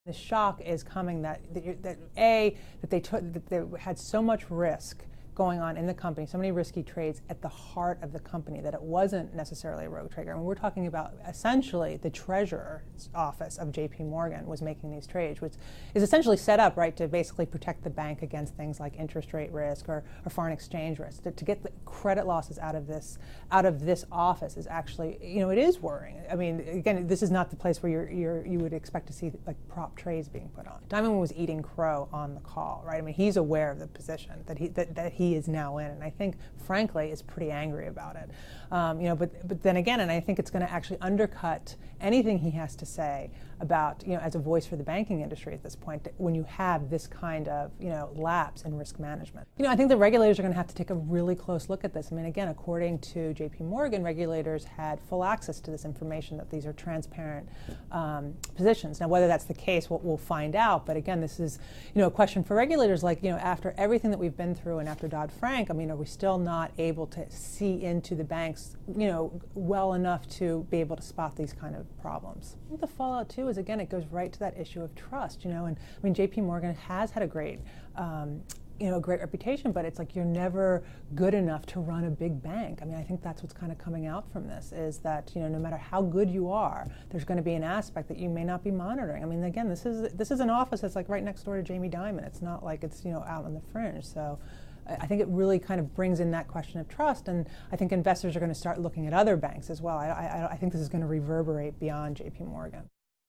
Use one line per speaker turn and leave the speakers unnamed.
The shock is coming that they had so much risk going on in the company, so many risky trades at the heart of the company, that it wasn't necessarily a rogue trader. I mean, we're talking about essentially the treasurer's office of JPMorgan was making these trades, which is essentially set up, right, to basically protect the bank against things like interest rate risk or foreign exchange risk. To get the credit losses out of this office is actually, it is worrying. I mean, again, this is not the place where you would expect to see like prop trades being put on. Dimon was eating crow on the call, right? I mean, he's aware of the position that he is now in, and I think, frankly, is pretty angry about it. But then again, and I think it's going to actually undercut anything he has to say about, as a voice for the banking industry at this point, when you have this kind of, lapse in risk management. I think the regulators are going to have to take a really close look at this. I mean, again, according to JPMorgan, regulators had full access to this information, that these are transparent positions. Now, whether that's the case, we'll find out. But again, this is, a question for regulators, like, after everything that we've been through and after Dodd-Frank, I mean, are we still not able to see into the banks, well enough to be able to spot these kind of problems? I think the fallout, too, is, again, it goes right to that issue of trust, and I mean, JPMorgan has had a great, a great reputation, but it's like you're never good enough to run a big bank. I mean, I think that's what's kind of coming out from this, is that, no matter how good you are, there's going to be an aspect that you may not be monitoring. I mean, again, this is an office that's like right next door to Jamie Dimon. It's not like it's, out on the fringe. So I think it really kind of brings in that question of trust, and I think investors are going to start looking at other banks as well. I think this is going to reverberate beyond JPMorgan.